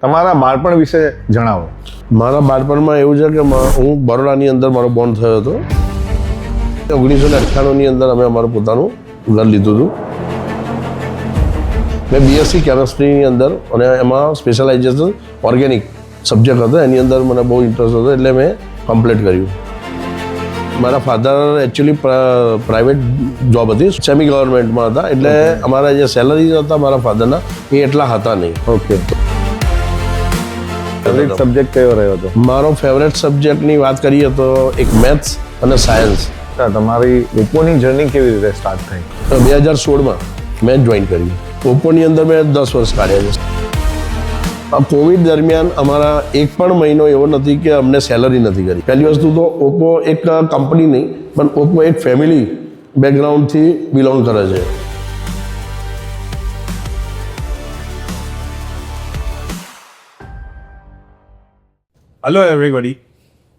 તમારા બાળપણ વિશે જણાવો. મારા બાળપણમાં એવું છે કે હું બરોડાની અંદર મારો બોર્ન થયો હતો. 1998ની અંદર અમે અમારું પોતાનું ઘર લીધું હતું. મેં બીએસસી કેમેસ્ટ્રીની અંદર અને એમાં સ્પેશિયલાઇઝેશન ઓર્ગેનિક સબ્જેક્ટ હતો, એની અંદર મને બહુ ઇન્ટરેસ્ટ હતો એટલે મેં કમ્પ્લીટ કર્યું. મારા ફાધર એકચ્યુઅલી પ્રાઇવેટ જોબ હતી, સેમી ગવર્મેન્ટમાં હતા, એટલે અમારા જે સેલરી હતા મારા ફાધરના એ એટલા હતા નહીં. ઓકે. ફેવરિટ સબ્જેક્ટ કયો રહ્યો હતો? મારો ફેવરેટ સબ્જેક્ટની વાત કરીએ તો એક મેથ્સ અને સાયન્સ. તમારી ઓપ્પોની જર્ની કેવી રીતે સ્ટાર્ટ થઈ? 2016માં મેં જોઈન કર્યું. ઓપ્પોની અંદર મેં 10 વર્ષ કાઢ્યા છે. કોવિડ દરમિયાન અમારા એક પણ મહિનો એવો નથી કે અમને સેલરી નથી કરી. પહેલી વસ્તુ તો ઓપ્પો એક કંપની નહીં પણ ઓપ્પો એક ફેમિલી બેકગ્રાઉન્ડથી બિલોંગ કરે છે. Hello everybody,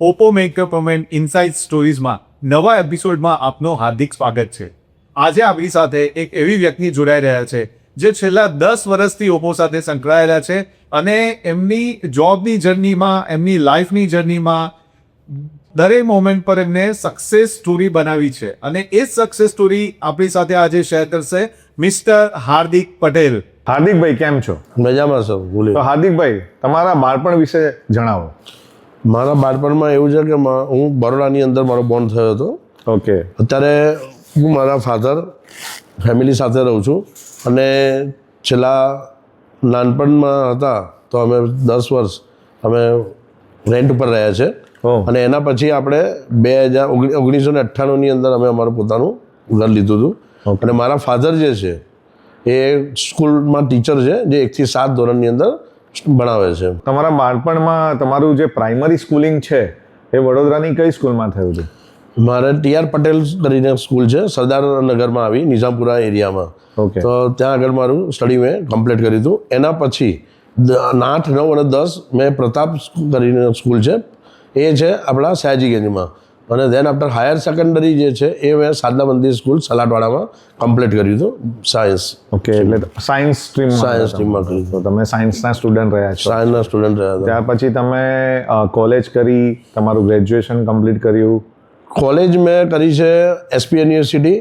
Oppo make your moment inside સ્ટોરીઝમાં નવા એપિસોડમાં આપનું હાર્દિક સ્વાગત છે. આજે આપણી સાથે એક એવી વ્યક્તિ જોડાઈ રહ્યા છે જે છેલ્લા 10 વર્ષથી ઓપ્પો સાથે સંકળાયેલા છે અને એમની જોબની જર્નીમાં, એમની લાઈફની જર્નીમાં દરેક મોમેન્ટ પર એમને સક્સેસ સ્ટોરી બનાવી છે અને એ સક્સેસ સ્ટોરી આપણી સાથે આજે શેર કરશે મિસ્ટર હાર્દિક પટેલ. હાર્દિકભાઈ કેમ છો? મજામાં સર, બોલીએ. તો હાર્દિકભાઈ, તમારા બાળપણ વિશે જણાવો. મારા બાળપણમાં એવું છે કે હું બરોડાની અંદર મારો બોર્ન થયો હતો. ઓકે. અત્યારે હું મારા ફાધર ફેમિલી સાથે રહું છું અને છેલ્લા નાનપણમાં હતા તો અમે 10 વર્ષ અમે રેન્ટ ઉપર રહ્યા છે. અને એના પછી આપણે 1998ની અંદર અમે અમારું પોતાનું ઘર લીધું હતું. અને મારા ફાધર જે છે એ સ્કૂલમાં ટીચર છે જે 1 થી 7 ધોરણની અંદર ભણાવે છે. તમારા બાળપણમાં તમારું જે પ્રાઇમરી સ્કૂલિંગ છે એ વડોદરાની કઈ સ્કૂલમાં થયું હતું? મારે TR પટેલ કરીને સ્કૂલ છે, સરદાર નગરમાં આવી, નિઝામપુરા એરિયામાં. ઓકે. તો ત્યાં આગળ મારું સ્ટડી મેં કમ્પ્લીટ કર્યું હતું. એના પછી 8, 9 અને 10 મેં પ્રતાપ કરીને સ્કૂલ છે એ છે આપણા સયાજીગંજમાં. અને ધેન આફ્ટર હાયર સેકન્ડરી જે છે એ મેં સાદલા મંદિર સ્કૂલ સલાટવાડામાં કમ્પ્લીટ કર્યું હતું સાયન્સ. ઓકે, એટલે સાયન્સ સ્ટ્રીમમાં કર્યું હતું. તો તમે સાયન્સના સ્ટુડન્ટ રહ્યા છો. સાયન્સના સ્ટુડન્ટ રહ્યા હતા. ત્યાર પછી તમે કોલેજ કરી, તમારું ગ્રેજ્યુએશન કમ્પ્લીટ કર્યું. કોલેજ મેં કરી છે SP યુનિવર્સિટી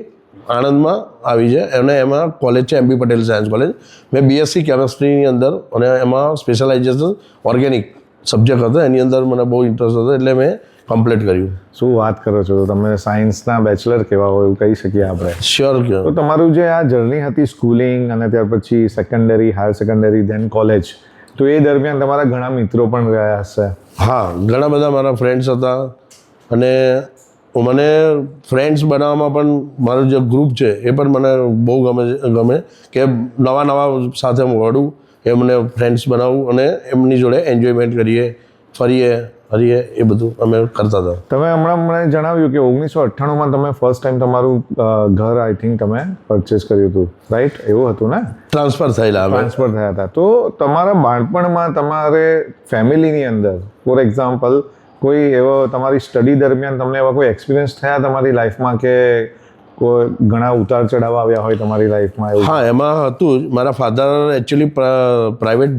આણંદમાં આવી છે અને એમાં કોલેજ છે MB પટેલ સાયન્સ કોલેજ. મેં BSc કેમેસ્ટ્રીની અંદર અને એમાં સ્પેશિયલાઇઝેશન ઓર્ગેનિક સબ્જેક્ટ હતો, એની અંદર મને બહુ ઇન્ટરેસ્ટ હતો એટલે મેં કમ્પ્લીટ કર્યું. શું વાત કરો છો? તમે સાયન્સના બેચલર કેવા હોય એવું કહી શકીએ આપણે? શ્યોર કે તો તમારું જે આ જર્ની હતી સ્કૂલિંગ અને ત્યાર પછી secondary, higher secondary, then college, તો એ દરમિયાન તમારા ઘણા મિત્રો પણ રહ્યા હશે. હા, ઘણા બધા મારા ફ્રેન્ડ્સ હતા અને મને ફ્રેન્ડ્સ બનાવવામાં પણ મારું જે ગ્રુપ છે એ પણ મને બહુ ગમે કે નવા સાથે મળું, એ મને ફ્રેન્ડ્સ બનાવું અને એમની જોડે એન્જોયમેન્ટ કરીએ, ફરીએ હરીએ, એ બધું અમે કરતા હતા. તમે હમણાં મને જણાવ્યું કે 1998માં તમે ફર્સ્ટ ટાઈમ તમારું ઘર આઈ થિંક તમે પરચેસ કર્યું હતું, રાઈટ? એવું હતું ને? ટ્રાન્સફર થયા હતા. તો તમારા બાળપણમાં તમારે ફેમિલીની અંદર ફોર એક્ઝામ્પલ કોઈ એવો તમારી સ્ટડી દરમિયાન તમને એવા કોઈ એક્સપિરિયન્સ થયા તમારી લાઈફમાં કે કોઈ ઘણા ઉતાર ચઢાવ આવ્યા હોય તમારી લાઈફમાં? એવું? હા, એમાં હતું જ. મારા ફાધર એકચ્યુઅલી પ્રાઇવેટ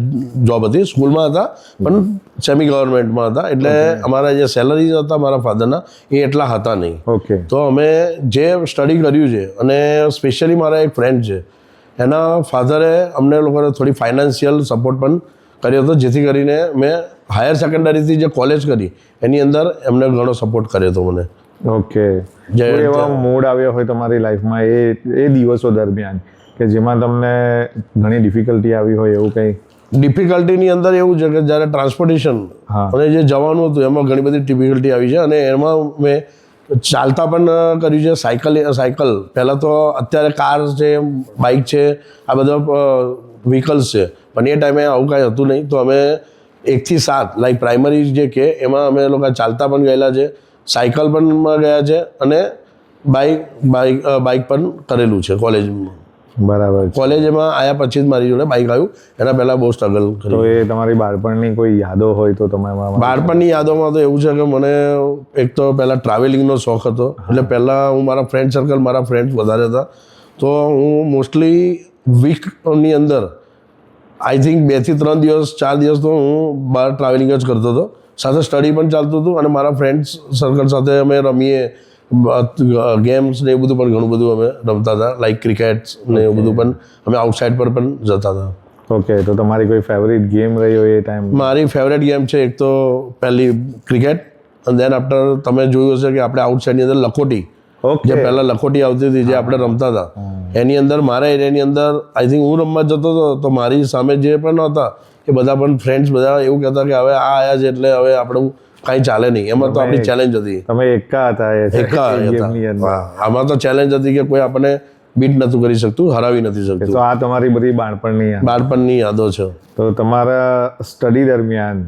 જોબ હતી, સ્કૂલમાં હતા પણ સેમી ગવર્મેન્ટમાં હતા, એટલે અમારા જે સેલરી હતા મારા ફાધરના એ એટલા હતા નહીં. ઓકે. તો અમે જે સ્ટડી કર્યું છે અને સ્પેશિયલી મારા એક ફ્રેન્ડ છે એના ફાધરે અમને લોકોને થોડી ફાઇનાન્શિયલ સપોર્ટ પણ કર્યો હતો, જેથી કરીને મેં હાયર સેકન્ડરીથી જે કોલેજ કરી એની અંદર એમને ઘણો સપોર્ટ કર્યો હતો મને. ઓકે. એવા મૂડ આવ્યો હોય તમારી લાઈફમાં એ દિવસો દરમિયાન કે જેમાં તમને ઘણી ડિફિકલ્ટી આવી હોય એવું કંઈ? ડિફિકલ્ટીની અંદર એવું છે કે જ્યારે ટ્રાન્સપોર્ટેશન અને જે જવાનું હતું એમાં ઘણી બધી ડિફિકલ્ટી આવી છે અને એમાં મેં ચાલતા પણ કર્યું છે. સાયકલ પહેલાં તો, અત્યારે કાર છે, બાઇક છે, આ બધા વ્હીકલ્સ છે, પણ એ ટાઈમે આવું કાંઈ હતું નહીં. તો અમે 1 થી 7 લાઈક પ્રાઇમરી જે કે એમાં અમે લોકો ચાલતા પણ ગયેલા છે, સાયકલ પણ ગયા છે અને બાઇક પણ કરેલું છે કોલેજમાં. બરાબર. કોલેજમાં આવ્યા પછી જ મારી જોડે બાઇક આવ્યું, એના પહેલાં બહુ સ્ટ્રગલ કર્યું. તો એ તમારી બાળપણની કોઈ યાદો હોય તો તમે? બાળપણની યાદોમાં તો એવું છે કે મને એક તો પહેલાં ટ્રાવેલિંગનો શોખ હતો, એટલે પહેલાં હું મારા ફ્રેન્ડ સર્કલ, મારા ફ્રેન્ડ્સ વધારે હતા, તો હું મોસ્ટલી વીકની અંદર આઈ થિંક 2 થી 3 દિવસ 4 દિવસ તો હું બહાર ટ્રાવેલિંગ જ કરતો હતો, સાથે સ્ટડી પણ ચાલતું હતું અને મારા ફ્રેન્ડ્સ સર્કલ સાથે અમે રમીએ ગેમ્સ ને એ બધું પણ ઘણું બધું અમે રમતા હતા, લાઈક ક્રિકેટ ને એવું બધું પણ અમે આઉટસાઇડ પર પણ જતા હતા. ઓકે, તો તમારી કોઈ ફેવરિટ ગેમ રહી હોય એ ટાઈમ? મારી ફેવરેટ ગેમ છે એક તો પહેલી ક્રિકેટ, અને દેન આફ્ટર તમે જોયું હશે કે આપણે આઉટસાઇડની અંદર લખોટી, ઓકે, જે પહેલાં લખોટી આવતી હતી જે આપણે રમતા હતા, એની અંદર મારા એરિયાની અંદર આઈ થિંક હું રમવા જતો હતો તો મારી સામે જે પણ હતા એ બધા પણ ફ્રેન્ડ્સ બધા એવું કહેતા કે હવે આ આવ્યા છે એટલે હવે આપણું કાંઈ ચાલે નહીં. એમાં તો આપણી ચેલેન્જ હતી, તમે એકા હતા એકા હતા. આમાં તો ચેલેન્જ હતી કે કોઈ આપણને બીટ નહોતું કરી શકતું, હરાવી નથી શકતું. તો આ તમારી બધી બાળપણની યાદો છે. તો તમારા સ્ટડી દરમિયાન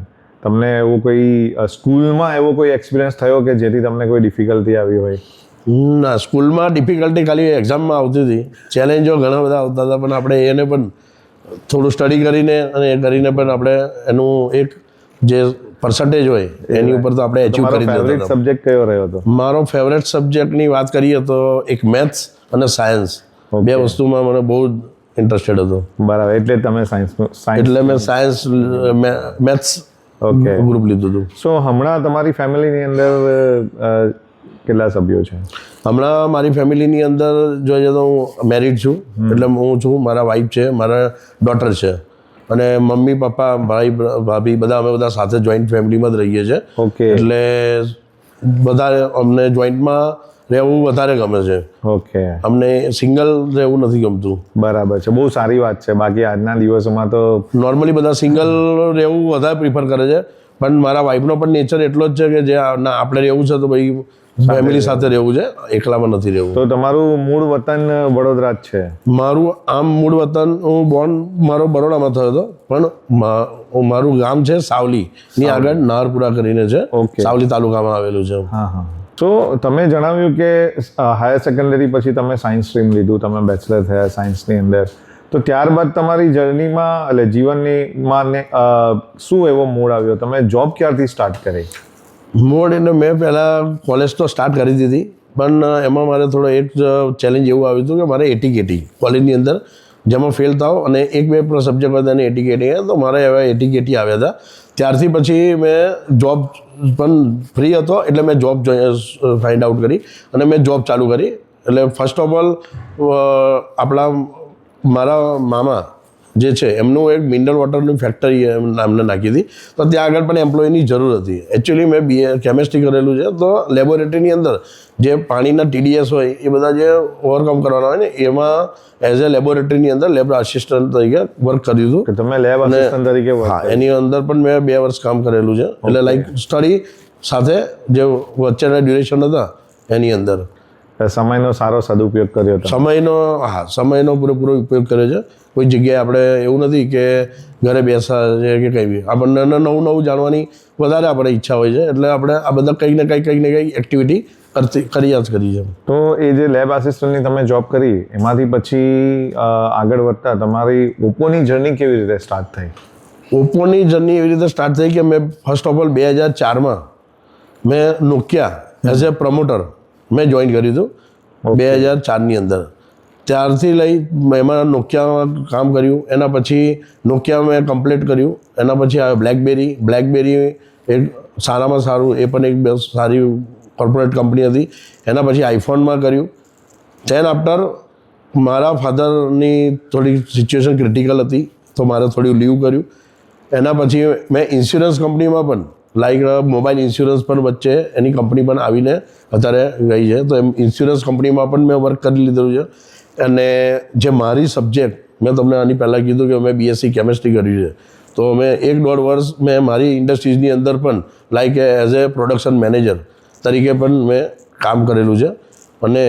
તમને એવું કોઈ સ્કૂલમાં એવો કોઈ એક્સપિરિયન્સ થયો કે જેથી તમને કોઈ ડિફિકલ્ટી આવી હોય? ના, સ્કૂલમાં ડિફિકલ્ટી ખાલી એક્ઝામમાં આવતી હતી, ચેલેન્જો ઘણા બધા આવતા હતા, પણ આપણે એને પણ થોડું સ્ટડી કરીને અને એ કરીને પણ આપણે એનું એક જે પર્સન્ટેજ હોય એની ઉપર તો આપણે એચીવ કરી દેતા ફેવરિટ હતા. સબ્જેક્ટ કયો રહ્યો હતો? મારો ફેવરેટ સબ્જેક્ટની વાત કરીએ તો એક મેથ્સ અને સાયન્સ, બે વસ્તુમાં મને બહુ જ ઇન્ટરેસ્ટેડ હતો. બરાબર, એટલે તમે સાયન્સ એટલે મેં સાયન્સ મેથ્સ ઓકે ગ્રુપ લીધું હતું. સો હમણાં તમારી ફેમિલીની અંદર કેટલા સભ્યો છે? હમણાં મારી ફેમિલીની અંદર જોઈએ તો હું મેરિડ છું, એટલે હું છું, મારા વાઈફ છે, મારા ડોટર છે, અને મમ્મી પપ્પા ભાઈ ભાભી બધા અમે બધા સાથે જોઈન્ટ ફેમિલીમાં જ રહીએ છીએ. ઓકે, એટલે વધારે અમને જોઈન્ટમાં રહેવું વધારે ગમે છે. ઓકે, અમને સિંગલ રહેવું નથી ગમતું. બરાબર છે, બહુ સારી વાત છે. બાકી આજના દિવસોમાં તો નોર્મલી બધા સિંગલ રહેવું વધારે પ્રિફર કરે છે, પણ મારા વાઈફનો પણ નેચર એટલો જ છે કે જે ના આપણે રહેવું છે તો ભાઈ ફેમિલી સાથે રહેવું છે, એકલામાં નથી રહેવું. તો તમારું મૂળ વતન વડોદરા જ છે? મારું આમ મૂળ વતન હું બોર્ન મારો બરોડામાં થયો હતો, પણ મારું ગામ છે સાવલી ની આગળ નારપુરા કરીને છે, ઓકે, સાવલી તાલુકામાં આવેલું છે. હા હા. તો તમે જણાવ્યું કે હાયર સેકન્ડરી પછી તમે સાયન્સ સ્ટ્રીમ લીધું, તમે બેચલર થયા સાયન્સની અંદર, તો ત્યારબાદ તમારી જર્નીમાં એટલે જીવનનીમાં શું એવો મૂડ આવ્યો? તમે જોબ ક્યારથી સ્ટાર્ટ કરી? મૂળ એટલે મેં પહેલાં કોલેજ તો સ્ટાર્ટ કરી દીધી, પણ એમાં મારે થોડો એક ચેલેન્જ એવું આવ્યું હતું કે મારે એટીકેટી કોલેજની અંદર જેમાં ફેલ થાવ અને 1-2 સબ્જેક્ટ હતા અને એટીકેટી, તો મારે હવે એટીકેટી આવ્યા હતા. ત્યારથી પછી મેં જોબ પણ ફ્રી હતો એટલે મેં જોબ ફાઇન્ડ આઉટ કરી અને મેં જોબ ચાલુ કરી. એટલે ફર્સ્ટ ઓફ ઓલ આપણા મારા મામા જે છે એમનું એક મિનરલ વોટરની ફેક્ટરી અમને નાખી હતી, તો ત્યાં આગળ પણ એમ્પ્લોયની જરૂર હતી. એકચ્યુઅલી મેં BA કેમેસ્ટ્રી કરેલું છે, તો લેબોરેટરીની અંદર જે પાણીના TDS હોય એ બધા જે ઓવરકમ કરવાના હોય ને એમાં એઝ એ લેબોરેટરીની અંદર લેબ આસિસ્ટન્ટ તરીકે વર્ક કર્યું હતું. કે તમે લેબ આસિસ્ટન્ટ તરીકે હા, એની અંદર પણ મેં 2 વર્ષ કામ કરેલું છે. એટલે લાઈક સ્ટડી સાથે જે વચ્ચેના ડ્યુરેશન હતા એની અંદર સમયનો સારો સદુપયોગ કર્યો હતો? સમયનો પૂરેપૂરો ઉપયોગ કર્યો છે. કોઈ જગ્યાએ આપણે એવું નથી કે ઘરે બેસા છે કે કંઈ બી, આપણને નવું જાણવાની વધારે આપણે ઈચ્છા હોય છે, એટલે આપણે આ બધા કંઈક ને કંઈક એક્ટિવિટી કર્યા જ કરી છે. તો એ જે લેબ આસિસ્ટન્ટની તમે જોબ કરી એમાંથી પછી આગળ વધતા તમારી ઓપ્પોની જર્ની કેવી રીતે સ્ટાર્ટ થઈ? ઓપ્પોની જર્ની એવી રીતે સ્ટાર્ટ થઈ કે મેં ફર્સ્ટ ઓફ ઓલ 2004માં મેં નોકિયા એઝ એ પ્રમોટર મેં જોઈન કર્યું હતું 2004ની અંદર. ત્યારથી લઈ એમાં નોકિયામાં કામ કર્યું, એના પછી નોકિયા મેં કમ્પ્લીટ કર્યું, એના પછી આવે બ્લેકબેરી એક સારામાં સારું, એ પણ એક સારી કોર્પોરેટ કંપની હતી. એના પછી આઈફોનમાં કર્યું. ધેન આફ્ટર મારા ફાધરની થોડી સિચ્યુએશન ક્રિટિકલ હતી તો મારે થોડી લીવ કર્યું. એના પછી મેં ઇન્સ્યોરન્સ કંપનીમાં પણ લાઈક મોબાઈલ ઇન્સ્યોરન્સ પણ વચ્ચે એની કંપની પણ આવીને અત્યારે ગઈ છે, તો એમ ઇન્સ્યોરન્સ કંપનીમાં પણ મેં વર્ક કરી લીધેલું છે. અને જે મારી સબ્જેક્ટ મેં તમને આની પહેલાં કીધું કે મેં BSc કેમેસ્ટ્રી કર્યું છે, તો મેં 1-1.5 વર્ષ મેં મારી ઇન્ડસ્ટ્રીઝની અંદર પણ like as a production manager તરીકે પણ મેં કામ કરેલું છે. અને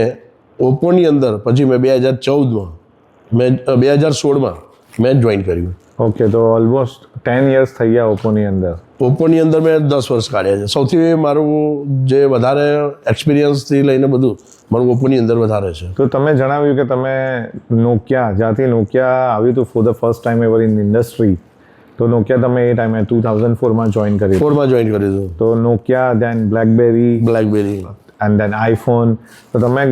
ઓપ્પોની અંદર પછી મેં 2014માં મેં 2016માં મેં જોઈન કર્યું. ઓકે, તો ઓલમોસ્ટ 10 years થઈ ગયા ઓપ્પોની અંદર? ઓપ્પોની અંદર મેં 10 વર્ષ કાઢ્યા છે. સૌથી મારું જે વધારે એક્સપિરિયન્સથી લઈને બધું મારું ઓપ્પોની અંદર વધારે છે. તો તમે જણાવ્યું કે તમે નોકિયા, જ્યાંથી નોકિયા આવ્યું હતું for the first time ever in industry, તો નોકિયા તમે એ ટાઈમે 2004માં જોઈન કર્યું? 4માં જોઈન કર્યું હતું. તો Nokia, then BlackBerry and then iPhone. તો તમે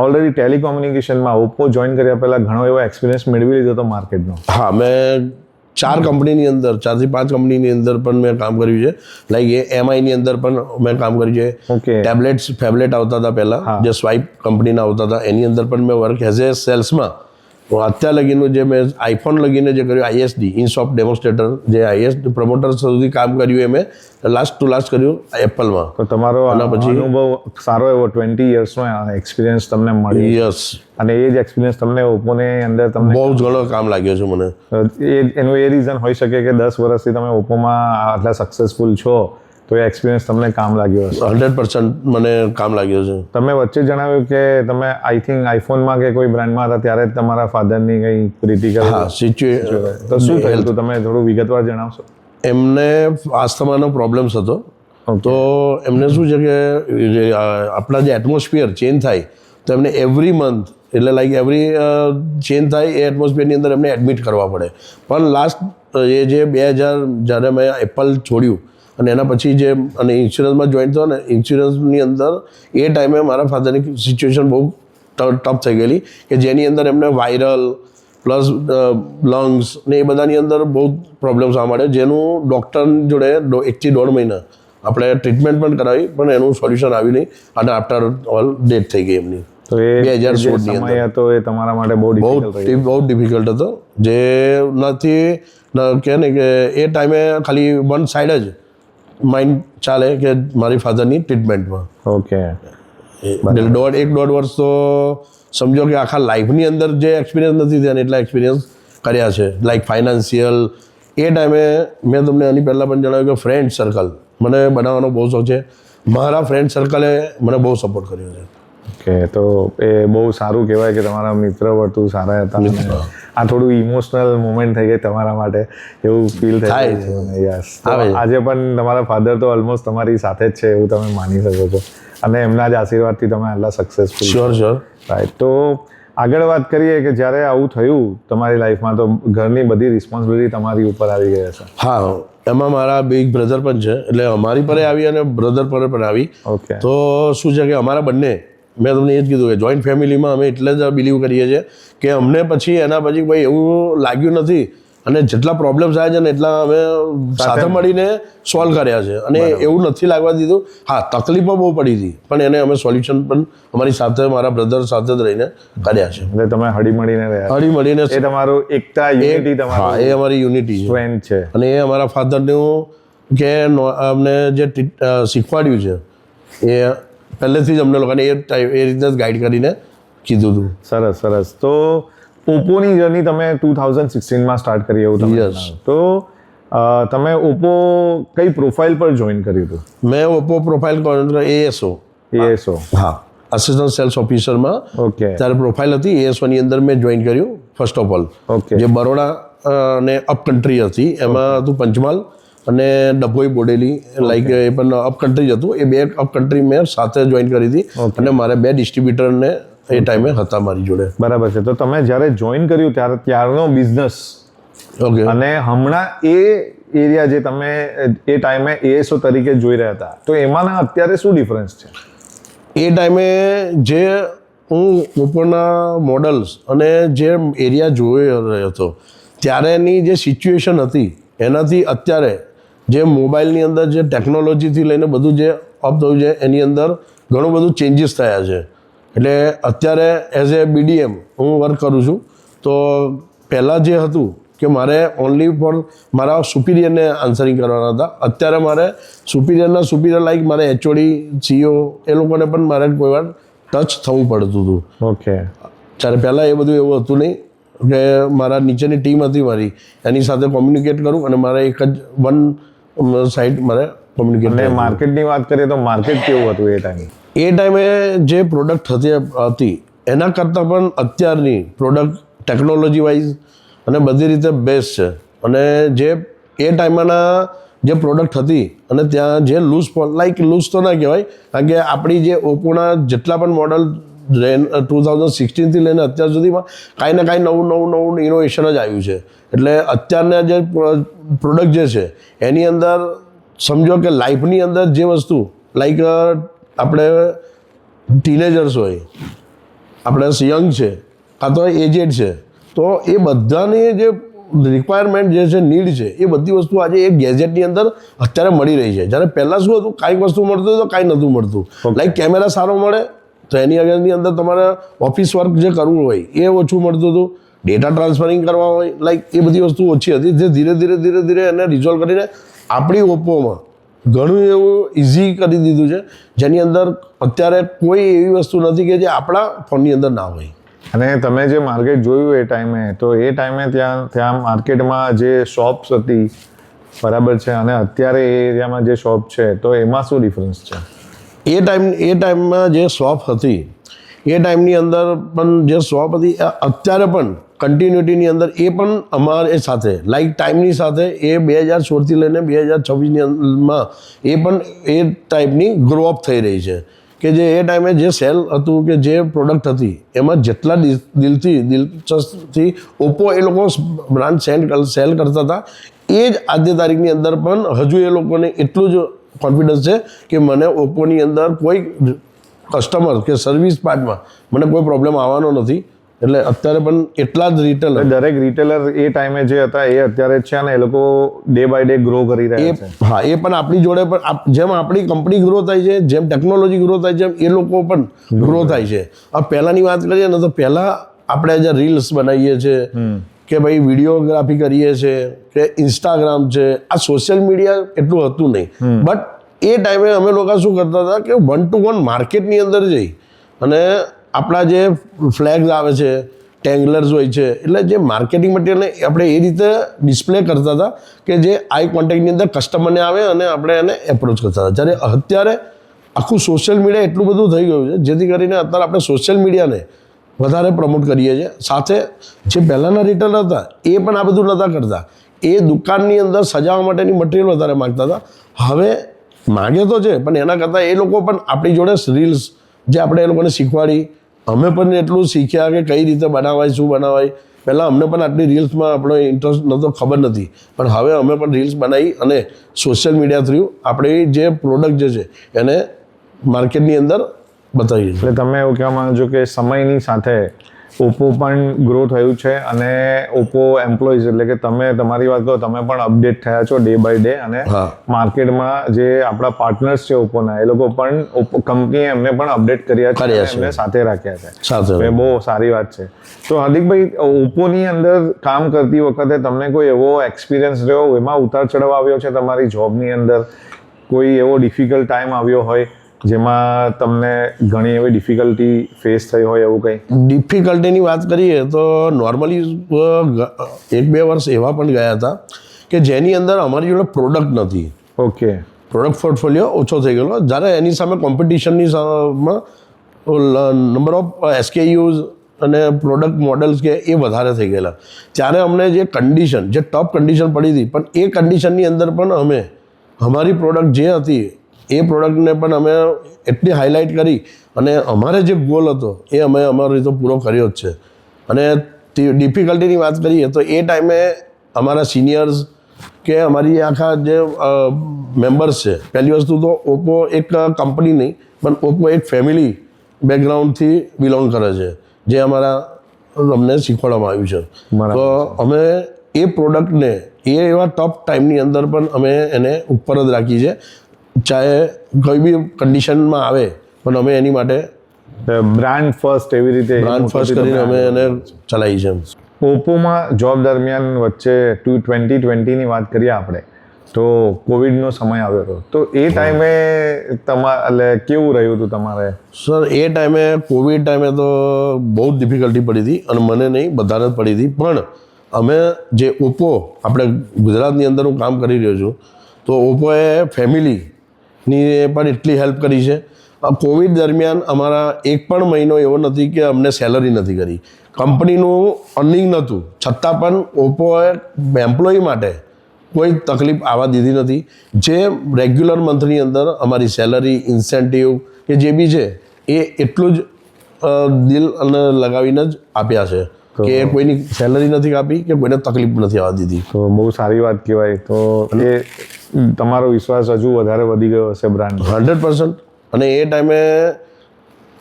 ઓલરેડી ટેલિકોમ્યુનિકેશનમાં ઓપ્પો જોઈન કર્યા પહેલાં ઘણો એવો એક્સપિરિયન્સ મેળવી લીધો હતો માર્કેટનો? હા, મેં 4 કંપનીની અંદર 4 થી 5 કંપનીની અંદર પણ મેં કામ કર્યું છે. લાઈક એ એમઆઈની અંદર પણ મેં કામ કર્યું છે. ઓકે ટેબ્લેટ્સ ફેબ્લેટ આવતા હતા પહેલાં, જે સ્વાઇપ કંપનીના આવતા હતા, એની અંદર પણ મેં વર્ક એઝ એ સેલ્સમાં. અત્યાર લગીનું જે મેં આઈફોન લગીને જે કર્યું આઈએસડી ઇન શોપ ડેમોન્સ્ટ્રેટર, જે આઈએસડી પ્રમોટર સુધી કામ કર્યું એ મેં લાસ્ટ ટુ લાસ્ટ કર્યું એપલમાં. તો તમારો અનુભવ સારો એવો 20 યર્સનો એક્સપિરિયન્સ તમને મળી. યસ. અને એ જ એક્સપિરિયન્સ તમને ઓપ્પોની અંદર તમને બહુ જ ઘણો કામ લાગ્યો છે મને. એનું એ રીઝન હોઈ શકે કે 10 વર્ષથી તમે ઓપ્પોમાં આટલા સક્સેસફુલ છો, તો એ એક્સપિરિયન્સ તમને કામ લાગ્યો હશે. 100% મને કામ લાગ્યો છે. તમે વચ્ચે જણાવ્યું કે તમે આઈ થિંક આઈફોનમાં કે કોઈ બ્રાન્ડમાં હતા ત્યારે જ તમારા ફાધરની કંઈ ક્રિટિકલ હા, તો શું થયું હતું તમે થોડું વિગતવાર જણાવશો? એમને આસ્થમાનો પ્રોબ્લેમ્સ હતો. તો એમને શું છે કે આપણા જે એટમોસ્ફિયર ચેન્જ થાય તો એમને એવરી મંથ, એટલે લાઈક એવરી ચેન્જ થાય એ એટમોસ્ફિયરની અંદર એમને એડમિટ કરવા પડે. પણ લાસ્ટ એ જે 2000 જ્યારે મેં એપલ છોડ્યું અને એના પછી જે અને ઇન્સ્યોરન્સમાં જોઈન થયો ને, ઇન્સ્યોરન્સની અંદર એ ટાઈમે મારા ફાધરની સિચ્યુએશન બહુ ટફ થઈ ગયેલી, કે જેની અંદર એમને વાયરલ પ્લસ લંગ્સ ને એ બધાની અંદર બહુ પ્રોબ્લેમ્સ આવવા માંડ્યા, જેનું ડૉક્ટર જોડે 1 થી 1.5 મહિના આપણે ટ્રીટમેન્ટ પણ કરાવી, પણ એનું સોલ્યુશન આવ્યું નહીં અને આફ્ટર ઓલ ડેથ થઈ ગઈ એમની. તો એ 2016 ની સમય હતો એ તમારા માટે બહુ ડિફિકલ્ટ હતો. જે નથી કહે ને કે એ ટાઈમે ખાલી વન સાઈડ જ માઇન્ડ ચાલે કે મારી ફાધરની ટ્રીટમેન્ટમાં. ઓકે 1.5 વર્ષ તો સમજો કે આખા લાઈફની અંદર જે એક્સપિરિયન્સ નથી થયા એટલા એક્સપિરિયન્સ કર્યા છે. લાઈક ફાઇનાન્શિયલ એ ટાઈમે મેં તમને આની પહેલાં પણ જણાવ્યું કે ફ્રેન્ડ સર્કલ મને બનાવવાનો બહુ શોખ છે. મારા ફ્રેન્ડ સર્કલે મને બહુ સપોર્ટ કર્યો છે. ઓકે, તો એ બહુ સારું કહેવાય કે તમારા મિત્ર વર્તુળ સારા હતા. આ થોડું ઇમોશનલ મોમેન્ટ થઈ ગઈ તમારા માટે, એવું ફીલ થાય છે. યસ, આજે પણ તમારા ફાધર તો ઓલમોસ્ટ તમારી સાથે જ છે એવું તમે માની શકો છો, અને એમના જ આશીર્વાદથી તમે આટલા સક્સેસફુલ. શ્યોર. રાઈટ. તો આગળ વાત કરીએ કે જ્યારે આવું થયું તમારી લાઈફમાં, તો ઘરની બધી રિસ્પોન્સિબિલિટી તમારી ઉપર આવી ગઈ હશે. હા, એમાં મારા બિગ બ્રધર પણ છે, એટલે અમારી પર આવી અને બ્રધર પર પણ આવી. ઓકે. તો શું છે કે અમારા બંને, મેં તમને એ જ કીધું કે જોઈન્ટ ફેમિલીમાં અમે એટલે જ બિલીવ કરીએ છીએ કે અમને પછી એના પછી ભાઈ એવું લાગ્યું નથી, અને જેટલા પ્રોબ્લેમ્સ આવ્યા છે ને એટલા અમે સાથે મળીને સોલ્વ કર્યા છે, અને એવું નથી લાગવા દીધું. હા, તકલીફો બહુ પડી હતી, પણ એને અમે સોલ્યુશન પણ અમારી સાથે, મારા બ્રધર સાથે જ રહીને કર્યા છે. એટલે તમે હળીમળીને રહ્યા. હળીમળીને એ તમારું એકતા, યુનિટી તમારું. હા, એ અમારી યુનિટી છે, સ્ટ્રેન્થ છે. અને એ અમારા ફાધરનું કે અમને જે શીખવાડ્યું છે એ પહેલેથી જ અમને લોકોને એ રીતે જ ગાઈડ કરીને કીધું હતું. સરસ. તો ઓપ્પોની જર્ની તમે 2016માં સ્ટાર્ટ કરી એવું તમે જણાવ્યું. તો તમે ઓપ્પો કઈ પ્રોફાઇલ પર જોઈન કર્યું હતું? મેં ઓપ્પો પ્રોફાઇલ એએસઓ. હા, અસિસ્ટન્ટ સેલ્સ ઓફિસરમાં. ઓકે. ત્યારે પ્રોફાઇલ હતી એએસઓની અંદર મેં જોઈન કર્યું ફર્સ્ટ ઓફ ઓલ. ઓકે. જે બરોડા અને અપ કન્ટ્રી હતી, એમાં હતું પંચમહાલ અને ડભોઈ બોડેલી, લાઈક એ પણ અપ કન્ટ્રી જ હતું. એ 2 અપ કન્ટ્રી મેં સાથે જોઈન કરી હતી, અને મારે 2 ડિસ્ટ્રીબ્યુટરને એ ટાઈમે હતા મારી જોડે. બરાબર છે. તો તમે જ્યારે જોઈન કર્યું ત્યારનો બિઝનેસ, ઓકે, અને હમણાં એ એરિયા જે તમે એ ટાઈમે એએસઓ તરીકે જોઈ રહ્યા હતા, તો એમાંના અત્યારે શું ડિફરન્સ છે? એ ટાઈમે જે હું ઓપ્પોના મોડલ્સ અને જે એરિયા જોઈ રહ્યો હતો, ત્યારેની જે સિચ્યુએશન હતી એનાથી અત્યારે જે મોબાઈલની અંદર જે ટેકનોલોજીથી લઈને બધું જે અપ થયું છે એની અંદર ઘણું બધું ચેન્જીસ થયા છે. એટલે અત્યારે એઝ એ બીડીએમ હું વર્ક કરું છું. તો પહેલાં જે હતું કે મારે ઓનલી ફોર મારા સુપિરિયરને આન્સરિંગ કરવાના હતા, અત્યારે મારે સુપિરિયર લાઈક મારે એચઓડી, સીઓ એ લોકોને પણ મારે કોઈ વાર ટચ થવું પડતું હતું. ઓકે. ત્યારે પહેલાં એ બધું એવું હતું નહીં, કે મારા નીચેની ટીમ હતી મારી, એની સાથે કોમ્યુનિકેટ કરું, અને મારે એક જ વન સાઈડ મારે કોમ્યુનિકેટ. અને માર્કેટની વાત કરીએ તો માર્કેટ કેવું હતું એ ટાઈમે? એ ટાઈમે જે પ્રોડક્ટ હતી એના કરતાં પણ અત્યારની પ્રોડક્ટ ટેકનોલોજી વાઇઝ અને બધી રીતે બેસ્ટ છે. અને જે એ ટાઈમના જે પ્રોડક્ટ હતી, અને ત્યાં જે લૂઝ તો ના કહેવાય, કારણ કે આપણી જે ઓપ્પોના જેટલા પણ મોડલ 2016થી લઈને અત્યાર સુધીમાં કાંઈ ને કાંઈ નવું ઇનોવેશન જ આવ્યું છે. એટલે અત્યારના જે પ્રોડક્ટ જે છે એની અંદર સમજો કે લાઈફની અંદર જે વસ્તુ લાઈક આપણે ટીનેજર્સ હોય, આપણે યંગ છે, કાં તો એજેડ છે, તો એ બધાની જે રિક્વાયરમેન્ટ જે છે, નીડ છે, એ બધી વસ્તુ આજે એક ગેજેટની અંદર અત્યારે મળી રહી છે. જ્યારે પહેલાં શું હતું, કાંઈક વસ્તુ મળતું હતું તો કાંઈ નહોતું મળતું. લાઈક કેમેરા સારો મળે તો એની આગળની અંદર તમારે ઓફિસ વર્ક જે કરવું હોય એ ઓછું મળતું હતું. ડેટા ટ્રાન્સફરિંગ કરવા હોય, લાઈક એ બધી વસ્તુ ઓછી હતી, જે ધીરે ધીરે એને રિઝોલ્વ કરીને આપણી ઓપ્પોમાં ઘણું એવું ઇઝી કરી દીધું છે, જેની અંદર અત્યારે કોઈ એવી વસ્તુ નથી કે જે આપણા ફોનની અંદર ના હોય. અને તમે જે માર્કેટ જોયું એ ટાઈમે, તો એ ટાઈમે ત્યાં માર્કેટમાં જે શોપ્સ હતી બરાબર છે, અને અત્યારે એ એરિયામાં જે શોપ છે, તો એમાં શું ડિફરન્સ છે? એ ટાઈમમાં જે શોપ હતી, એ ટાઈમની અંદર પણ જે શોપ હતી અત્યારે પણ કન્ટિન્યુટીની અંદર એ પણ અમારે સાથે લાઈક ટાઈમની સાથે એ 2016થી લઈને 2026ની અંદરમાં એ પણ એ ટાઈપની ગ્રો અપ થઈ રહી છે. કે જે એ ટાઈમે જે સેલ હતું, કે જે પ્રોડક્ટ હતી, એમાં જેટલા દિલચસ્પથી ઓપ્પો એ લોકો બ્રાન્ડ સેલ કરતા હતા, એ જ આજની તારીખની અંદર પણ હજુ એ લોકોને એટલું જ કોન્ફિડન્સ છે કે મને ઓપ્પોની અંદર કોઈ કસ્ટમર કે સર્વિસ પાર્ટમાં મને કોઈ પ્રોબ્લેમ આવવાનો નથી. એટલે અત્યારે પણ એટલા જ રિટેલર, દરેક રિટેલર એ ટાઈમે જે હતા એ અત્યારે છે, અને એ લોકો ડે બાય ડે ગ્રો કરી રહ્યા છે. હા, એ પણ આપણી જોડે પણ જેમ આપણી કંપની ગ્રો થાય છે, જેમ ટેકનોલોજી ગ્રો થાય છે, એમ એ લોકો પણ ગ્રો થાય છે. હવે પહેલાંની વાત કરીએ ને, તો પહેલાં આપણે જે રીલ્સ બનાવીએ છીએ, કે ભાઈ વિડીયોગ્રાફી કરીએ છીએ, કે ઇન્સ્ટાગ્રામ છે, આ સોશિયલ મીડિયા એટલું હતું નહીં. બટ એ ટાઈમે અમે લોકો શું કરતા હતા કે 1 to 1 માર્કેટની અંદર જઈ અને આપણા જે ફ્લેગ્સ આવે છે, ટેંગલર્સ હોય છે, એટલે જે માર્કેટિંગ મટીરિયલને આપણે એ રીતે ડિસ્પ્લે કરતા હતા કે જે આઈ કોન્ટેક્ટની અંદર કસ્ટમરને આવે અને આપણે એને એપ્રોચ કરતા હતા. જ્યારે અત્યારે આખું સોશિયલ મીડિયા એટલું બધું થઈ ગયું છે, જેથી કરીને અત્યારે આપણે સોશિયલ મીડિયાને વધારે પ્રમોટ કરીએ છીએ. સાથે જે પહેલાંના રિટેલર હતા એ પણ આ બધું નહોતા કરતા. એ દુકાનની અંદર સજાવવા માટેની મટીરિયલ વધારે માગતા હતા. હવે માગે તો છે, પણ એના કરતાં એ લોકો પણ આપણી જોડે રીલ્સ જે આપણે એ લોકોને શીખવાડી, અમે પણ એટલું શીખ્યા કે કઈ રીતે બનાવાય, શું બનાવાય. પહેલાં અમને પણ આટલી રીલ્સમાં આપણો ઇન્ટરેસ્ટ નહોતો, ખબર નથી, પણ હવે અમે પણ રીલ્સ બનાવી અને સોશિયલ મીડિયા થ્રુ આપણી જે પ્રોડક્ટ જે છે એને માર્કેટની અંદર બતાવીએ. એટલે તમે એવું કહેવા માંગો છો કે સમયની સાથે ઓપ્પો પણ ગ્રો થયું છે, અને ઓપ્પો એમ્પ્લોઈઝ એટલે કે તમે તમારી વાત કરો, તમે પણ અપડેટ થયા છો ડે બાય ડે, અને માર્કેટમાં જે આપણા પાર્ટનર્સ છે ઓપ્પોના, એ લોકો પણ કંપનીએ એમને પણ અપડેટ કર્યા છે, એમને સાથે રાખ્યા છે. એ બહુ સારી વાત છે. તો હાર્દિકભાઈ, ઓપ્પોની અંદર કામ કરતી વખતે તમને કોઈ એવો એક્સપિરિયન્સ રહ્યો, એમાં ઉતાર ચઢાવ આવ્યો છે તમારી જોબની અંદર, કોઈ એવો ડિફિકલ્ટ ટાઈમ આવ્યો હોય જેમાં તમને ઘણી એવી ડિફિકલ્ટી ફેસ થઈ હોય એવું કંઈ? ડિફિકલ્ટીની વાત કરીએ તો નોર્મલી 1-2 વર્ષ એવા પણ ગયા હતા કે જેની અંદર અમારી જોડે પ્રોડક્ટ નથી. ઓકે. પ્રોડક્ટ પોર્ટફોલિયો ઓછો થઈ ગયેલો, જ્યારે એની સામે કોમ્પિટિશનની નંબર ઓફ SKUs અને પ્રોડક્ટ મોડલ્સ કે એ વધારે થઈ ગયેલા. ત્યારે અમને જે કન્ડિશન, જે ટોપ કન્ડિશન પડી હતી, પણ એ કન્ડિશનની અંદર પણ અમે અમારી પ્રોડક્ટ જે હતી એ પ્રોડક્ટને પણ અમે એટલી હાઇલાઇટ કરી અને અમારે જે ગોલ હતો એ અમે અમારી રીતે પૂરો કર્યો જ છે. અને ડિફિકલ્ટીની વાત કરીએ તો એ ટાઈમે અમારા સિનિયર્સ કે અમારી આખા જે મેમ્બર્સ છે, પહેલી વસ્તુ તો ઓપ્પો એક કંપની નહીં, પણ ઓપ્પો એક ફેમિલી બેકગ્રાઉન્ડથી બિલોંગ કરે છે, જે અમને શીખવાડવામાં આવ્યું છે. તો અમે એ પ્રોડક્ટને એવા ટોપ ટાઈમની અંદર પણ અમે એને ઉપર જ રાખી છે, ચાહે કોઈ બી કન્ડિશનમાં આવે, પણ અમે એની માટે બ્રાન્ડ ફર્સ્ટ એવી રીતે બ્રાન્ડ ફર્સ્ટ કરીને અમે એને ચલાવી છે. ઓપ્પોમાં જોબ દરમિયાન વચ્ચે 2020ની વાત કરીએ આપણે, તો કોવિડનો સમય આવ્યો હતો, તો એ ટાઈમે એટલે કેવું રહ્યું હતું તમારે? સર, એ ટાઈમે કોવિડ ટાઈમે તો બહુ જ ડિફિકલ્ટી પડી હતી, અને મને નહીં, બધાને જ પડી હતી. પણ અમે જે ઓપ્પો, આપણે ગુજરાતની અંદર હું કામ કરી રહ્યો છું, તો ઓપ્પોએ ફેમિલીની પણ એટલી હેલ્પ કરી છે. કોવિડ દરમિયાન અમારા એક પણ મહિનો એવો નથી કે અમને સેલરી નથી કરી, કંપનીનું અર્નિંગ નહોતું, છતાં પણ ઓપ્પોએ એમ્પ્લોયી માટે કોઈ તકલીફ આવવા દીધી નથી. જે રેગ્યુલર મંથની અંદર અમારી સેલરી, ઇન્સેન્ટિવ કે જે બી છે એ એટલું જ દિલ અને લગાવીને જ આપ્યા છે, કે કોઈની સેલરી નથી કાપી કે કોઈને તકલીફ નથી આવવા દીધી. તો બહુ સારી વાત કહેવાય. તો એ તમારો વિશ્વાસ હજુ વધારે વધી ગયો હશે બ્રાન્ડ? 100%. અને એ ટાઈમે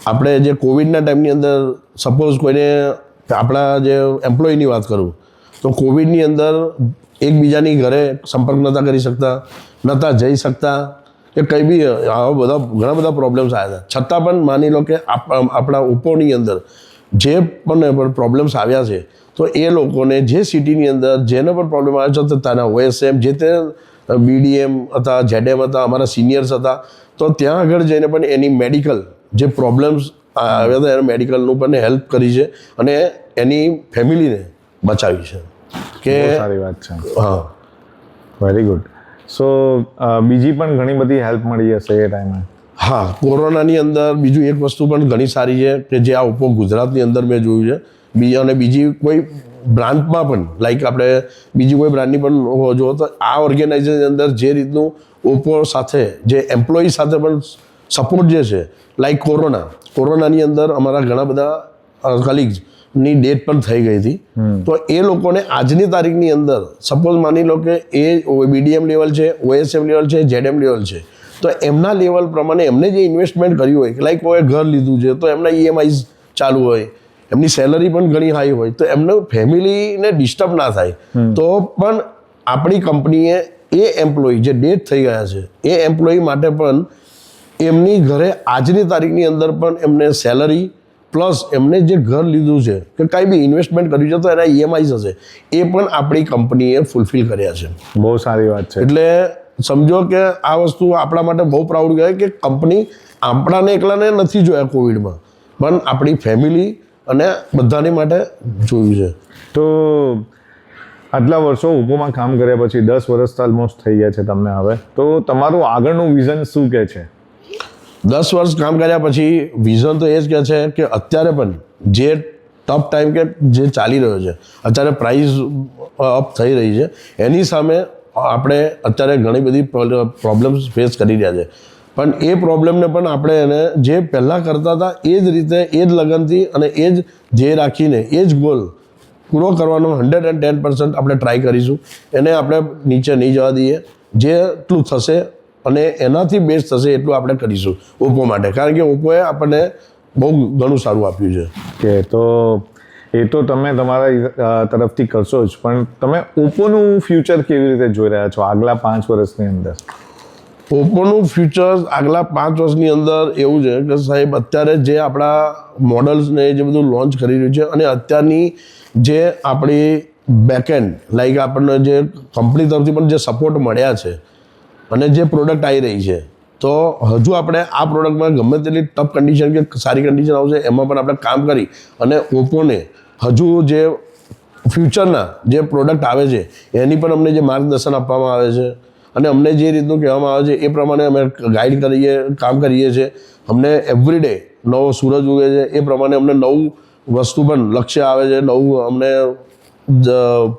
આપણે જે કોવિડના ટાઈમની અંદર સપોઝ કોઈને આપણા જે એમ્પ્લોયની વાત કરું, તો કોવિડની અંદર એકબીજાની ઘરે સંપર્ક નહોતા કરી શકતા, નહોતા જઈ શકતા, કે કંઈ બી આવા ઘણા બધા પ્રોબ્લેમ્સ આવ્યા હતા. છતાં પણ માની લો કે આપણા ઓપ્પોની અંદર જે પણ પ્રોબ્લેમ્સ આવ્યા છે, તો એ લોકોને જે સિટીની અંદર જેને પણ પ્રોબ્લેમ આવ્યો છે, તો ત્યાંના OSM જે તે BDM હતા, ZM હતા, અમારા સિનિયર્સ હતા, તો ત્યાં આગળ જઈને પણ એની મેડિકલ જે પ્રોબ્લેમ્સ આવ્યા હતા એને મેડિકલનું પણ હેલ્પ કરી છે અને એની ફેમિલીને બચાવી છે. કે સારી વાત છે. હા, વેરી ગુડ. સો બીજી પણ ઘણી બધી હેલ્પ મળી હશે એ ટાઈમે. હા, કોરોનાની અંદર બીજું એક વસ્તુ પણ ઘણી સારી છે કે જે આ ઓપ્પો ગુજરાતની અંદર મેં જોયું છે. અને બીજી કોઈ બ્રાન્ડમાં પણ લાઈક આપણે બીજી કોઈ બ્રાન્ડની પણ જો તો આ ઓર્ગેનાઇઝેશનની અંદર જે રીતનું ઓપ્પો સાથે જે એમ્પ્લોયી સાથે પણ સપોર્ટ જે છે, લાઈક કોરોનાની અંદર અમારા ઘણા બધા કલીગ્સની ડેથ પણ થઈ ગઈ હતી. તો એ લોકોને આજની તારીખની અંદર સપોઝ માની લો કે એ BDM લેવલ છે, OSM લેવલ છે, ZM લેવલ છે, તો એમના લેવલ પ્રમાણે એમને જે ઇન્વેસ્ટમેન્ટ કર્યું હોય, લાઈક કોઈ ઘર લીધું છે તો એમના EMIs ચાલુ હોય, એમની સેલરી પણ ઘણી હાઈ હોય, તો એમનું ફેમિલીને ડિસ્ટર્બ ના થાય, તો પણ આપણી કંપનીએ એ એમ્પ્લોયી જે ડેથ થઈ ગયા છે એ એમ્પ્લોયી માટે પણ એમની ઘરે આજની તારીખની અંદર પણ એમને સેલરી પ્લસ એમને જે ઘર લીધું છે કે કાંઈ બી ઇન્વેસ્ટમેન્ટ કર્યું છે તો એના EMIs હશે, એ પણ આપણી કંપનીએ ફૂલફિલ કર્યા છે. બહુ સારી વાત છે. એટલે સમજો કે આ વસ્તુ આપણા માટે બહુ પ્રાઉડ કહેવાય કે કંપની આપણાને એકલાને નથી જોયા કોવિડમાં, પણ આપણી ફેમિલી અને બધાની માટે જોયું છે. તો આટલા વર્ષો ઓપ્પોમાં કામ કર્યા પછી 10 વર્ષ ઓલમોસ્ટ થઈ ગયા છે તમને હવે, તો તમારું આગળનું વિઝન શું કહે છે? 10 વર્ષ કામ કર્યા પછી વિઝન તો એ જ કહે છે કે અત્યારે પણ જે ટફ ટાઈમ કે જે ચાલી રહ્યો છે, અત્યારે પ્રાઇસ અપ થઈ રહી છે, એની સામે આપણે અત્યારે ઘણી બધી પ્રોબ્લેમ્સ ફેસ કરી રહ્યા છે, પણ એ પ્રોબ્લેમને પણ આપણે એને જે પહેલાં કરતા હતા એ જ રીતે એ જ લગનથી અને એ જ ધ્યેય રાખીને એ જ ગોલ પૂરો કરવાનો 110% આપણે ટ્રાય કરીશું. એને આપણે નીચે નહીં જવા દઈએ. જેટલું થશે અને એનાથી બેસ્ટ થશે એટલું આપણે કરીશું ઓપ્પો માટે, કારણ કે ઓપ્પોએ આપણને બહુ ઘણું સારું આપ્યું છે. કે તો એ તો તમે તમારા તરફથી કરશો જ, પણ તમે ઓપ્પોનું ફ્યુચર કેવી રીતે જોઈ રહ્યા છો આગલા 5 વર્ષની અંદર? ઓપ્પોનું ફ્યુચર આગલા 5 વર્ષની અંદર એવું છે કે સાહેબ અત્યારે જે આપણા મોડલ્સને જે બધું લોન્ચ કરી રહ્યું છે અને અત્યારની જે આપણી બેકએન્ડ લાઈક આપણને જે કંપની તરફથી પણ જે સપોર્ટ મળ્યા છે અને જે પ્રોડક્ટ આવી રહી છે, તો હજુ આપણે આ પ્રોડક્ટમાં ગમે તેટલી ટફ કન્ડિશન કે સારી કન્ડિશન આવશે એમાં પણ આપણે કામ કરી અને ઓપ્પોને હજુ જે ફ્યુચરના જે પ્રોડક્ટ આવે છે એની પણ અમને જે માર્ગદર્શન આપવામાં આવે છે અને અમને જે રીતનું કહેવામાં આવે છે એ પ્રમાણે અમે ગાઈડ કામ કરીએ છીએ. અમને એવરીડે નવો સૂરજ ઉગે છે એ પ્રમાણે અમને નવું વસ્તુ પણ લક્ષ્ય આવે છે, નવું અમને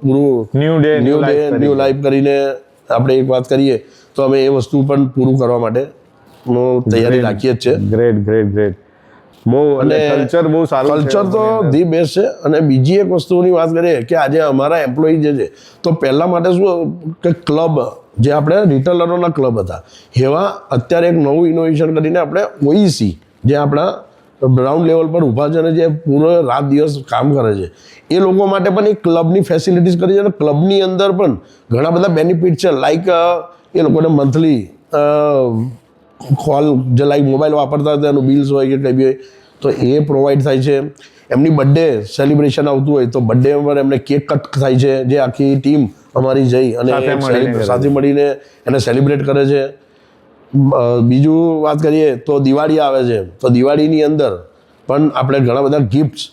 પૂરું ન્યૂ લાઈફ કરીને આપણે એક વાત કરીએ તો અમે એ વસ્તુ પણ પૂરું કરવા માટે તૈયારી રાખીએ જ છે. ગ્રેટ. બહુ અને કલ્ચર બહુ સારું, કલ્ચર તો ધી બેસ્ટ છે. અને બીજી એક વસ્તુની વાત કરીએ કે આજે અમારા એમ્પ્લોયી જે છે, તો પહેલાં માટે શું કે ક્લબ જે આપણે રિટેલરોના ક્લબ હતા, એવા અત્યારે એક નવું ઇનોવેશન કરીને આપણે OEC જે આપણા ગ્રાઉન્ડ લેવલ પર ઊભા છે અને જે પૂરો રાત દિવસ કામ કરે છે, એ લોકો માટે પણ એક ક્લબની ફેસિલિટીઝ કરી છે અને ક્લબની અંદર પણ ઘણા બધા બેનિફિટ છે. લાઈક એ લોકોને મંથલી કોલ જે લાઈક મોબાઈલ વાપરતા હોય એનું બિલ્સ હોય કે કંઈ બી હોય તો એ પ્રોવાઈડ થાય છે. એમની બર્થડે સેલિબ્રેશન આવતું હોય તો બર્થડે પર એમને કેક કટ થાય છે, જે આખી ટીમ અમારી જઈ અને સાથે મળીને એને સેલિબ્રેટ કરે છે. બીજું વાત કરીએ તો દિવાળી આવે છે, તો દિવાળીની અંદર પણ આપણે ઘણા બધા ગિફ્ટ્સ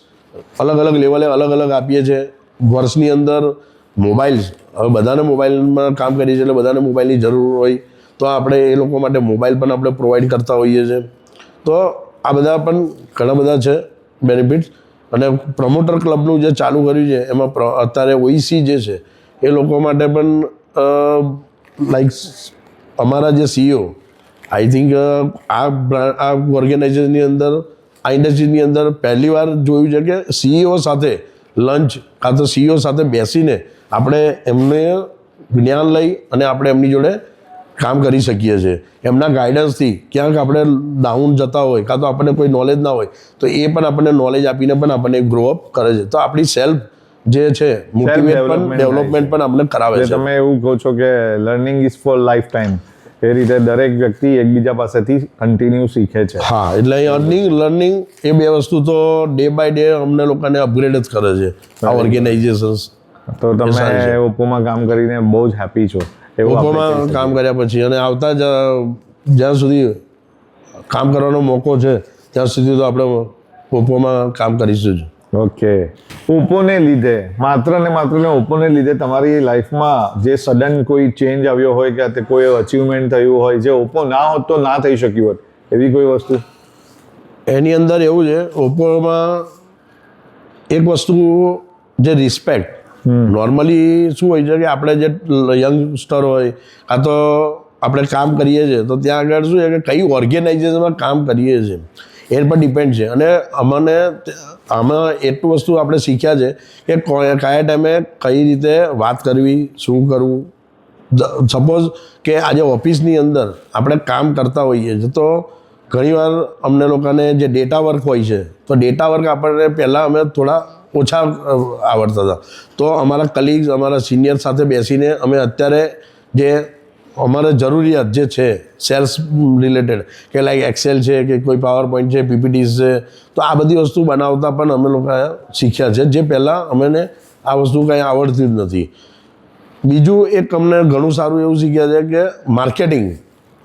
અલગ અલગ લેવલે અલગ આપીએ છીએ. વર્ષની અંદર મોબાઈલ્સ, હવે બધાને મોબાઈલમાં કામ કરીએ છીએ એટલે બધાને મોબાઈલની જરૂર હોય, તો આપણે એ લોકો માટે મોબાઈલ પણ આપણે પ્રોવાઈડ કરતા હોઈએ છીએ. તો આ બધા પણ ઘણા બધા છે બેનિફિટ્સ. અને પ્રમોટર ક્લબનું જે ચાલુ કર્યું છે એમાં અત્યારે OEC જે છે એ લોકો માટે પણ લાઈક અમારા જે CEO આઈ થિંક આ ઓર્ગેનાઇઝેશનની અંદર આ ઇન્ડસ્ટ્રીની અંદર પહેલી વાર જોયું છે કે CEO સાથે લંચ કાં તો CEO સાથે બેસીને આપણે એમને જ્ઞાન લઈ અને આપણે એમની જોડે કામ કરી શકીએ છીએ. એમના ગાઈડન્સથી ક્યાંક આપણે ડાઉન જતા હોય કાં તો આપણને કોઈ નોલેજ ના હોય તો એ પણ આપણને નોલેજ આપીને પણ આપણને ગ્રોઅપ કરે છે. તો આપણી સેલ્ફ જે છે મોટિવેટ પણ development ડેવલપમેન્ટ પણ અમને કરાવે જે છે. તમે એવું કહો છો કે learning is for lifetime, એ રીતે દરેક વ્યક્તિ એકબીજા પાસેથી કન્ટિન્યુ શીખે છે. હા, એટલે અહીં લર્નિંગ એ બે વસ્તુ તો ડે બાય ડે અમને લોકોને અપગ્રેડ જ કરે છે આ ઓર્ગેનાઇઝેશન્સ. તો તમે ઓપ્પોમાં કામ કરીને બહુ જ હેપી છો એવું આપણે ઓપ્પોમાં કામ કર્યા પછી અને આવતા જ જ્યાં સુધી કામ કરવાનો મોકો છે ત્યાં સુધી તો આપણે ઓપ્પોમાં કામ કરીશું જ. ઓકે. ઓપ્પોને લીધે માત્ર ને ઓપ્પોને લીધે તમારી લાઈફમાં જે સડન કોઈ ચેન્જ આવ્યો હોય કે તે કોઈ અચીવમેન્ટ થયું હોય જે ઓપ્પો ના હોત તો ના થઈ શક્યું હોત એવી કોઈ વસ્તુ? એની અંદર એવું છે ઓપ્પોમાં એક વસ્તુ જે રિસ્પેક્ટ નોર્મલી શું હોય છે કે આપણે જે યંગસ્ટર હોય કાં તો આપણે કામ કરીએ છીએ તો ત્યાં આગળ શું છે કે કઈ ઓર્ગેનાઇઝેશનમાં કામ કરીએ છીએ એ પર ડિપેન્ડ છે. અને આમાં એટલું વસ્તુ આપણે શીખ્યા છે કે કયા ટાઈમે કઈ રીતે વાત કરવી, શું કરવું. સપોઝ કે આજે ઓફિસની અંદર આપણે કામ કરતા હોઈએ છીએ તો ઘણીવાર અમને લોકોને જે ડેટા વર્ક હોય છે તો ડેટા વર્ક આપણને પહેલાં અમે થોડા ઓછા આવડતા હતા તો અમારા કલીગ્સ અમારા સિનિયર સાથે બેસીને અમે અત્યારે જે અમારે જરૂરિયાત જે છે સેલ્સ રિલેટેડ કે લાઈક એક્સેલ છે કે કોઈ પાવર પોઈન્ટ છે, પીપીટીસ છે, તો આ બધી વસ્તુ બનાવતા પણ અમે લોકોએ શીખ્યા છે જે પહેલાં અમને આ વસ્તુ કંઈ આવડતી જ નથી. બીજું એક અમને ઘણું સારું એવું શીખ્યા છે કે માર્કેટિંગ.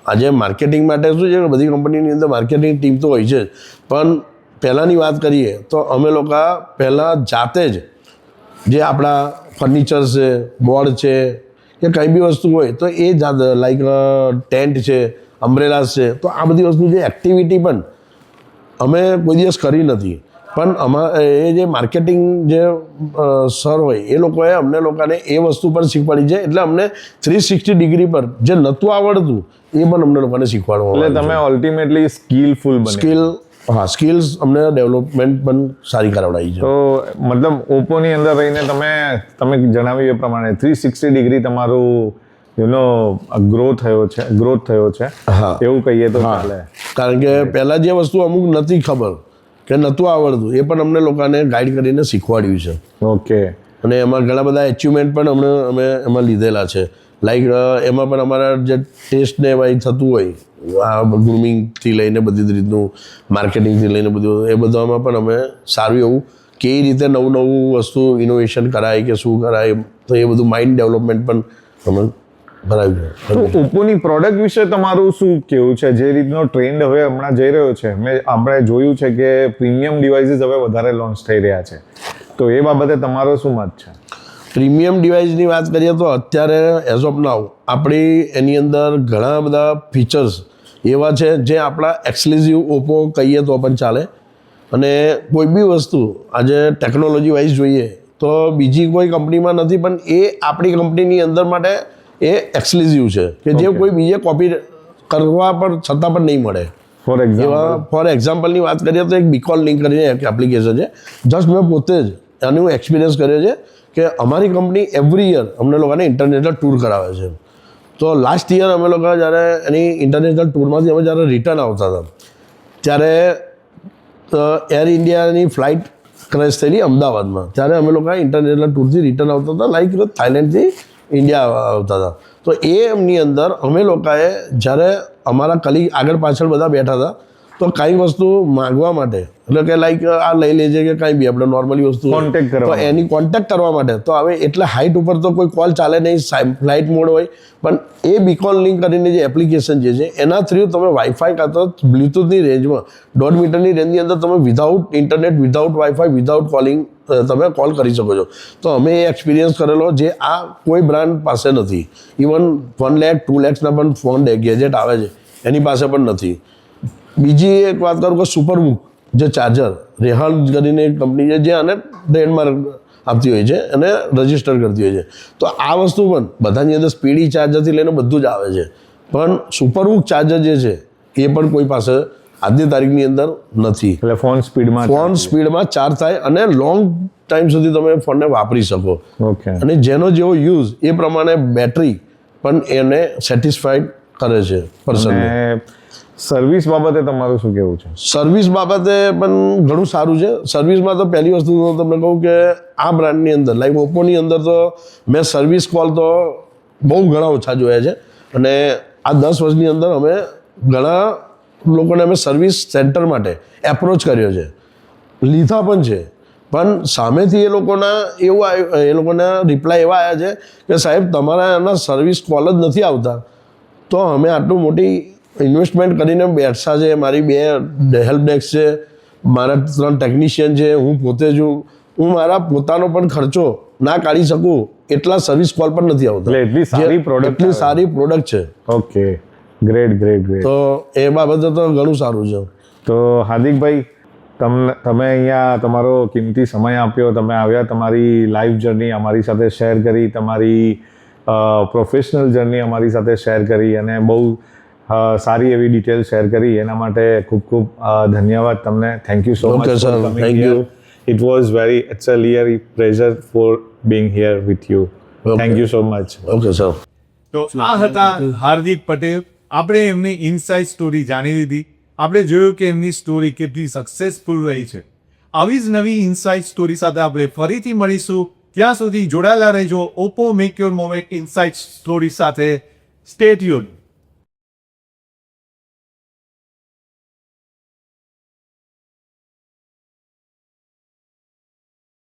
આજે માર્કેટિંગ માટે શું છે કે બધી કંપનીની અંદર માર્કેટિંગ ટીમ તો હોય છે પણ પહેલાંની વાત કરીએ તો અમે લોકો પહેલાં જાતે જ જે આપણા ફર્નિચર છે, બોર્ડ છે કે કંઈ બી વસ્તુ હોય તો એ જાતે લાઈક ટેન્ટ છે, અમ્બ્રેલાસ છે, તો આ બધી વસ્તુ જે એક્ટિવિટી પણ અમે કોઈ દિવસ કરી નથી. પણ એ જે માર્કેટિંગ જે સર હોય એ લોકોએ અમને લોકોને એ વસ્તુ પણ શીખવાડી છે એટલે અમને 360 ડિગ્રી પર જે નહોતું આવડતું એ પણ અમને લોકોને શીખવાડવામાં એટલે તમે અલ્ટિમેટલી સ્કિલફુલ બને. સ્કિલ્સ અમને ડેવલપમેન્ટ પણ સારી કરાવડાવી છે. તો મતલબ ઓપ્પોની અંદર રહીને તમે જણાવ્યું એ પ્રમાણે 360 ડિગ્રી તમારું ગ્રોથ થયો છે હા એવું કહીએ તો ચાલે. કારણ કે પહેલાં જે વસ્તુ અમુક નથી ખબર કે નહોતું આવડતું એ પણ અમને લોકોને ગાઈડ કરીને શીખવાડ્યું છે. ઓકે. અને એમાં ઘણા બધા એચિવમેન્ટ પણ અમે એમાં લીધેલા છે. લાઈક એમાં પણ અમારા જે ટેસ્ટ ને એમાં થતું હોય આ ગ્રુમિંગથી લઈને બધી જ રીતનું માર્કેટિંગથી લઈને બધું એ બધામાં પણ અમે સારું એવું કેવી રીતે નવું વસ્તુ ઇનોવેશન કરાય કે શું કરાય તો એ બધું માઇન્ડ ડેવલપમેન્ટ પણ અમે કરાવ્યું. તો ઓપ્પોની પ્રોડક્ટ વિશે તમારું શું કેવું છે? જે રીતનો ટ્રેન્ડ હવે હમણાં જઈ રહ્યો છે, આપણે જોયું છે કે પ્રીમિયમ ડિવાઇસીસ હવે વધારે લોન્ચ થઈ રહ્યા છે, તો એ બાબતે તમારો શું મત છે? પ્રીમિયમ ડિવાઇસની વાત કરીએ તો અત્યારે એઝ ઓફ નાઉ આપણી એની અંદર ઘણા બધા ફીચર્સ એવા છે જે આપણા એક્સક્લુઝિવ ઓપ્પો કહીએ તો પણ ચાલે. અને કોઈ બી વસ્તુ આજે ટેકનોલોજી વાઇઝ જોઈએ તો બીજી કોઈ કંપનીમાં નથી પણ એ આપણી કંપનીની અંદર માટે એ એક્સક્લુઝિવ છે કે જે કોઈ બીજે કોપી કરવા પર છતાં પણ નહીં મળે. ફોર એક્ઝામ્પલની વાત કરીએ તો એક બીકોલ લિંક કરીને એક એપ્લિકેશન છે. જસ્ટ મેં પોતે જ એનું એક્સપિરિયન્સ કર્યો છે કે અમારી કંપની એવરી યર અમને લોકોને ઇન્ટરનેશનલ ટૂર કરાવે છે. તો લાસ્ટ યર અમે લોકો જ્યારે એની ઇન્ટરનેશનલ ટૂરમાંથી અમે જ્યારે રિટર્ન આવતા હતા ત્યારે એર ઇન્ડિયાની ફ્લાઇટ ક્રેશ થયેલી અમદાવાદમાં. ત્યારે અમે લોકો ઇન્ટરનેશનલ ટૂરથી રિટર્ન આવતા હતા લાઈક થાઈલેન્ડથી ઇન્ડિયા આવતા હતા. તો એમની અંદર અમે લોકોએ જ્યારે અમારા કલીગ આગળ પાછળ બધા બેઠા હતા તો કાંઈ વસ્તુ માંગવા માટે એટલે કે લાઈક આ લઈ લેજે કે કાંઈ બી આપણે નોર્મલી વસ્તુ તો એની કોન્ટેક્ટ કરવા માટે તો હવે એટલે હાઇટ ઉપર તો કોઈ કોલ ચાલે નહીં, ફ્લાઇટ મોડ હોય, પણ એ બીકોન લિંક કરીને જે એપ્લિકેશન જે છે એના થ્રુ તમે વાઈફાઈ કાં તો બ્લૂટૂથની રેન્જમાં 1.5 મીટરની રેન્જની અંદર તમે without internet, without wifi, without calling તમે કોલ કરી શકો છો. તો અમે એ એક્સપિરિયન્સ કરેલો જે આ કોઈ બ્રાન્ડ પાસે નથી. ઇવન 1 લાખ 2 લાખના પણ ફોન ગેજેટ આવે છે એની પાસે પણ નથી. બીજી એક વાત કરું કે સુપરબુક જે ચાર્જર રેહાલ કરીને એક કંપની છે જે આને ટ્રેડમાર્ક આપતી હોય છે અને રજિસ્ટર કરતી હોય છે. તો આ વસ્તુ પણ બધાની અંદર સ્પીડી ચાર્જરથી લઈને બધું જ આવે છે પણ સુપરબુક ચાર્જર જે છે એ પણ કોઈ પાસે આજની તારીખની અંદર નથી. એટલે ફોન સ્પીડમાં ચાર્જ થાય અને લોંગ ટાઈમ સુધી તમે ફોનને વાપરી શકો. ઓકે. અને જેનો જેવો યુઝ એ પ્રમાણે બેટરી પણ એને સેટિસ્ફાઈડ કરે છે પર્સનને. સર્વિસ બાબતે તમારું શું કહેવું છે? સર્વિસ બાબતે પણ ઘણું સારું છે. સર્વિસમાં તો પહેલી વસ્તુ તો તમને કહું કે આ બ્રાન્ડની અંદર લાઈક ઓપ્પોની અંદર તો મેં સર્વિસ કોલ તો બહુ ઘણા ઓછા જોયા છે. અને આ 10 વર્ષની અંદર અમે ઘણા લોકોને અમે સર્વિસ સેન્ટર માટે એપ્રોચ કર્યો છે, લીધા પણ છે. પણ સામેથી એ લોકોના રિપ્લાય એવા આવ્યા છે કે સાહેબ તમારા એના સર્વિસ કોલ જ નથી આવતા, તો અમે આટલું મોટી ઇન્વેસ્ટમેન્ટ કરીને બેઠા છે. મારી 2 હેલ્પ ડેસ્ક છે, મારા 3 ટેકનિશિયન છે, હું પોતે છું. હું મારા પોતાનો પણ ખર્ચો ના કાઢી શકું એટલા સર્વિસ કોલ પણ નથી આવતા. એટલી સારી પ્રોડક્ટ, એટલી સારી પ્રોડક્ટ છે. Okay, great. તો એ બાબતે તો ઘણું સારું છે. તો હાર્દિકભાઈ, તમે અહીંયા તમારો કિંમતી સમય આપ્યો, તમે આવ્યા, તમારી લાઈફ જર્ની અમારી સાથે શેર કરી, તમારી પ્રોફેશનલ જર્ની અમારી સાથે શેર કરી અને બહુ સારી એવી ડિટેલ શેર કરી. એના માટે ખૂબ ખૂબ ધન્યવાદ તમને. Thank you so much. Okay, sir. Thank you. It's a really pleasure for being here with you. Okay. Thank you so much. Okay sir. તો આ હતા હાર્દિક પટેલ. આપણે એમની ઇનસાઇડ સ્ટોરી જાણી લીધી. આપણે જોયું કે એમની સ્ટોરી કેટલી સક્સેસફુલ રહી છે. આવી જ નવી ઇનસાઇડ સ્ટોરી સાથે આપણે ફરીથી મળીશું. ત્યાં સુધી જોડાયેલા રહેજો Oppo make your moment inside story સાથે. Stay tuned.